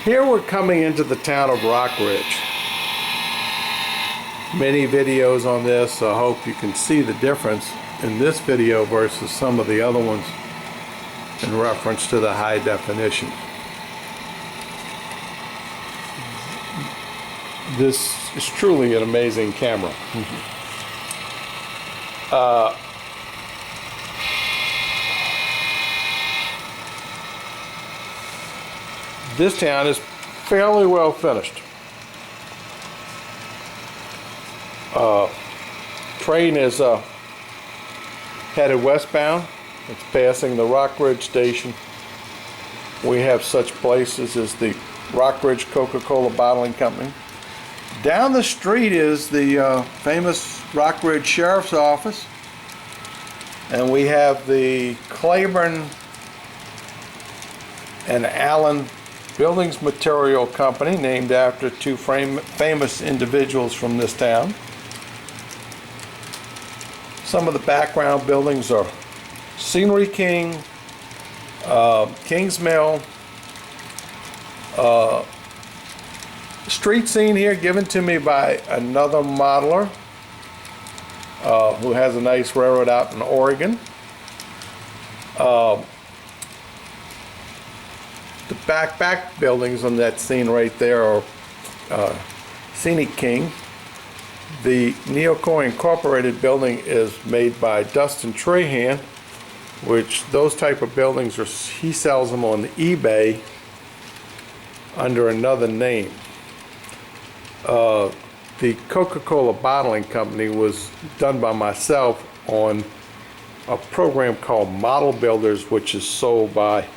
Here we're coming into the town of Rock Ridge. Many videos on this, so I hope you can see the difference in this video versus some of the other ones in reference to the high definition. This is truly an amazing camera. This town is fairly well finished. Train is headed westbound. It's passing the Rock Ridge station. We have such places as the Rock Ridge Coca-Cola Bottling Company. Down the street is the famous Rock Ridge Sheriff's Office. And we have the Claiborne and Allen Buildings Material Company, named after two famous individuals from this town. Some of the background buildings are Scenery King, King's Mill, street scene here given to me by another modeler who has a nice railroad out in Oregon. The back buildings on that scene right there are Scenic King. The Neocoy Incorporated building is made by Dustin Trahan, which those type of buildings are, he sells them on eBay under another name. The Coca-Cola Bottling Company was done by myself on a program called Model Builders, which is sold by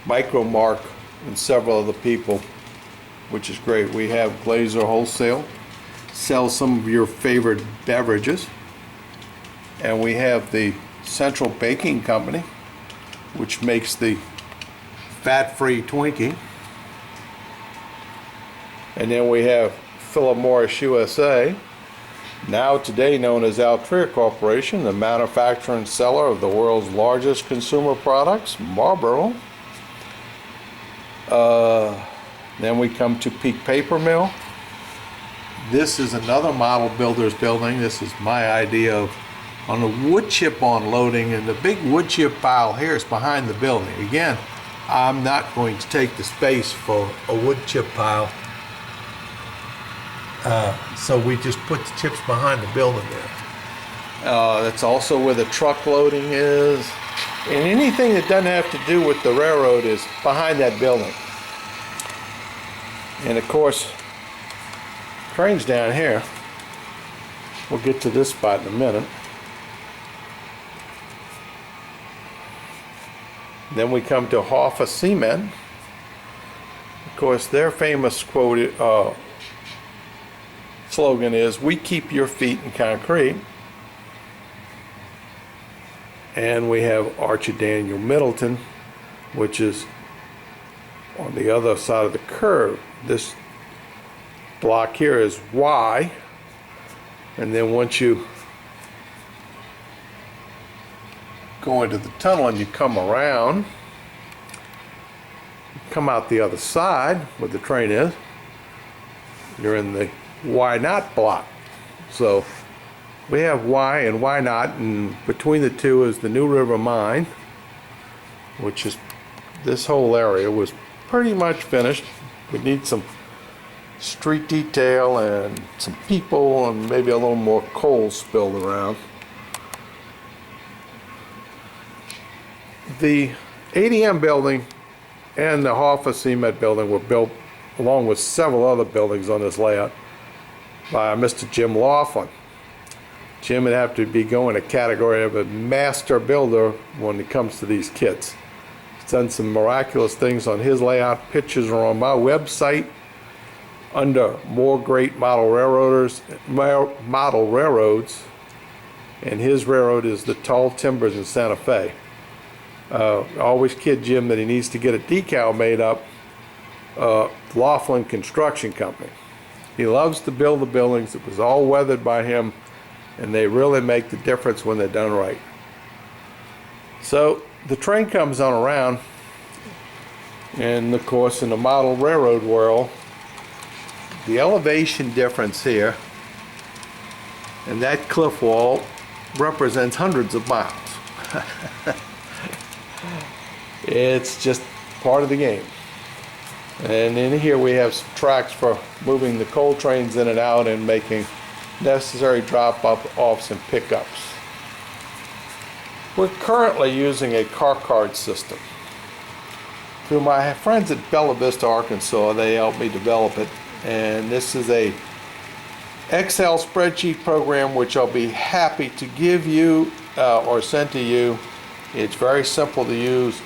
Micromark and several other people, which is great. We have Glazer Wholesale, sells some of your favorite beverages, and we have the Central Baking Company, which makes the fat-free Twinkie, and then we have Philip Morris USA, now today known as Altria Corporation, the manufacturer and seller of the world's largest consumer products, Marlboro. Then we come to Peak Paper Mill. This is another model builder's building. This is my idea of on the wood chip unloading, and the big wood chip pile here is behind the building. Again, I'm not going to take the space for a wood chip pile. So we just put the chips behind the building there. That's also where the truck loading is. And anything that doesn't have to do with the railroad is behind that building. And of course, trains down here. We'll get to this spot in a minute. Then we come to Hoffa Seaman. Of course, their famous quote, slogan is, "We keep your feet in concrete." And we have Archie Daniel Middleton, which is on the other side of the curve. This block here is Y, and then once you go into the tunnel and you come around, come out the other side where the train is, you're in the Why Not block. So we have Y and Why Not, and between the two is the New River Mine, which is, this whole area was pretty much finished. We need some street detail and some people and maybe a little more coal spilled around. The ADM building and the Hoffa Seaman building were built along with several other buildings on this layout by Mr. Jim Laughlin. Jim would have to be going a category of a master builder when it comes to these kits. He's done some miraculous things on his layout. Pictures are on my website under More Great Model Railroads, and his railroad is the Tall Timbers in Santa Fe. I always kid Jim that he needs to get a decal made up, Laughlin Construction Company. He loves to build the buildings. It was all weathered by him, and they really make the difference when they're done right. So the train comes on around, and of course in the model railroad world, the elevation difference here and that cliff wall represents hundreds of miles. It's just part of the game. And in here we have some tracks for moving the coal trains in and out and making necessary drop-offs and pickups. We're currently using a car card system. Through my friends at Bella Vista, Arkansas, they helped me develop it. And this is a Excel spreadsheet program which I'll be happy to give you or send to you. It's very simple to use.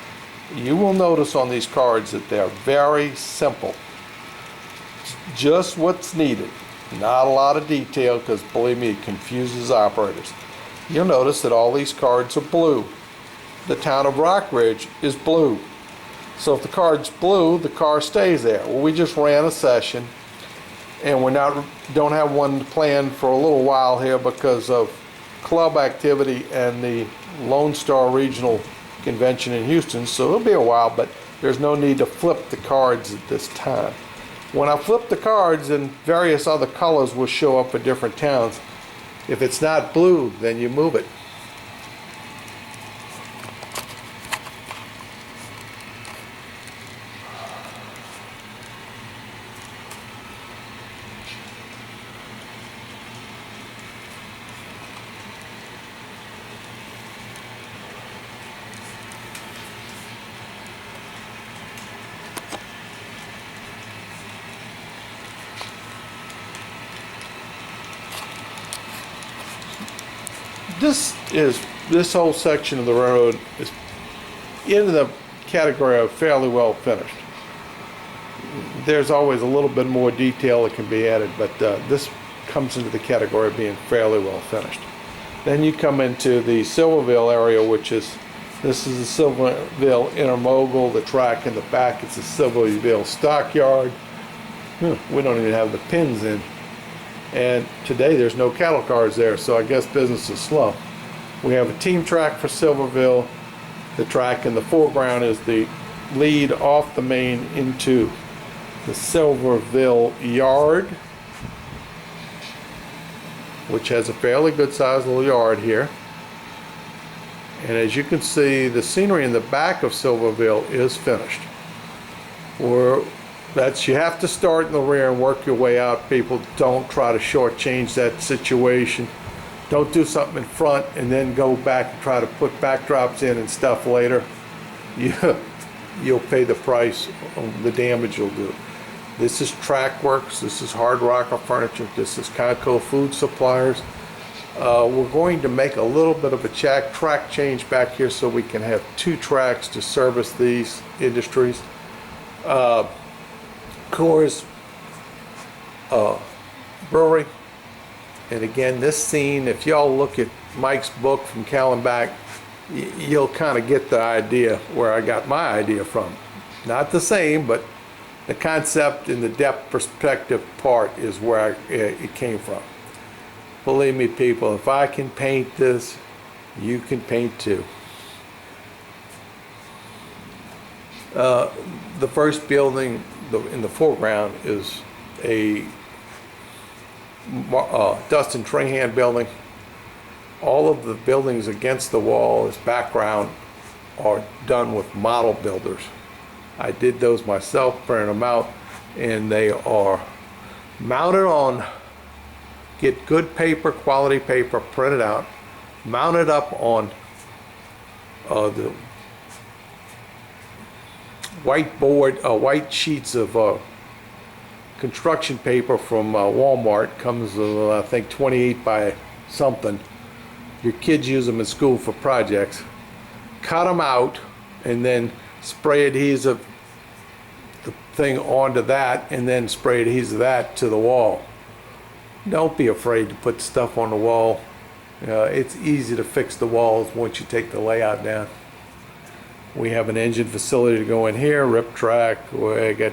You will notice on these cards that they're very simple. Just what's needed. Not a lot of detail, because believe me, it confuses operators. You'll notice that all these cards are blue. The town of Rockridge is blue. So if the card's blue, the car stays there. Well, we just ran a session, and don't have one planned for a little while here because of club activity and the Lone Star Regional Convention in Houston, so it'll be a while, but there's no need to flip the cards at this time. When I flip the cards, and various other colors will show up for different towns. If it's not blue, then you move it. This whole section of the railroad is in the category of fairly well finished. There's always a little bit more detail that can be added, but this comes into the category of being fairly well finished. Then you come into the Silverville area, this is the Silverville Intermodal. The track in the back is the Silverville Stockyard. We don't even have the pins in. And today there's no cattle cars there, so I guess business is slow. We have a team track for Silverville. The track in the foreground is the lead off the main into the Silverville yard, which has a fairly good sized little yard here. And as you can see, the scenery in the back of Silverville is finished. You have to start in the rear and work your way out. People, don't try to shortchange that situation. Don't do something in front and then go back and try to put backdrops in and stuff later. You'll pay the price on the damage you'll do. This is Track Works. This is Hard Rocker Furniture. This is Conco Food Suppliers. We're going to make a little bit of a track change back here so we can have two tracks to service these industries. Coors Brewery. And again, this scene, if y'all look at Mike's book from Callenbach, you'll kind of get the idea where I got my idea from. Not the same, but the concept and the depth perspective part is where it came from. Believe me, people, if I can paint this, you can paint too. The first building in the foreground is a Dustin Trahan building. All of the buildings against the wall as background are done with model builders. I did those myself, printed them out, and they are mounted on, get good paper, quality paper, printed out, mounted up on the white sheets of construction paper from Walmart. Comes I think 28 by something. Your kids use them in school for projects. Cut them out and then spray adhesive the thing onto that, and then spray adhesive that to the wall. Don't be afraid to put stuff on the wall. It's easy to fix the walls once you take the layout down. We have an engine facility to go in here, rip track, where I get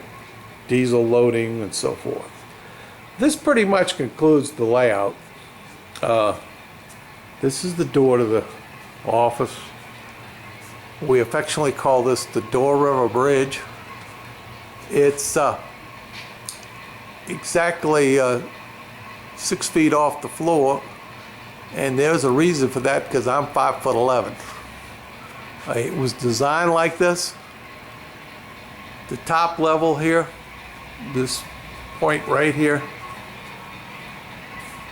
diesel loading and so forth. This pretty much concludes the layout. This is the door to the office. We affectionately call this the Door River Bridge. It's exactly 6 feet off the floor, and there's a reason for that, because I'm 5'11". It was designed like this. The top level here, this point right here,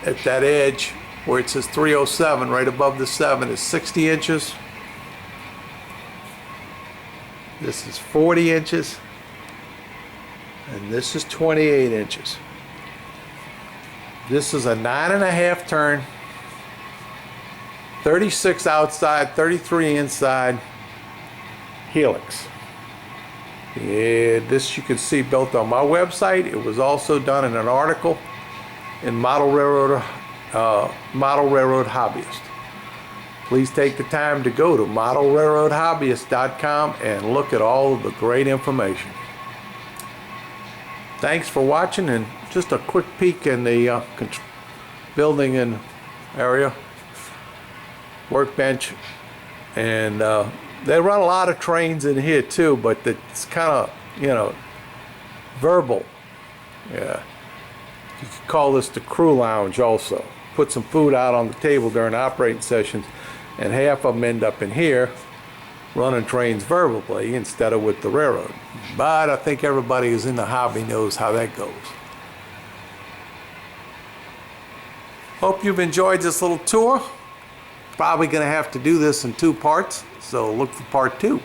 at that edge where it says 307, right above the 7, is 60 inches. This is 40 inches. And this is 28 inches. This is a 9.5 turn, 36 outside, 33 inside helix. And this you can see built on my website. It was also done in an article in Model Railroad Hobbyist. Please take the time to go to modelrailroadhobbyist.com and look at all of the great information. Thanks for watching, and just a quick peek in the building and area, workbench, and they run a lot of trains in here too, but it's kind of, you know, verbal. Yeah, you could call this the crew lounge also. Put some food out on the table during operating sessions, and half of them end up in here running trains verbally instead of with the railroad. But I think everybody who's in the hobby knows how that goes. Hope you've enjoyed this little tour. Probably going to have to do this in 2 parts, so look for part 2.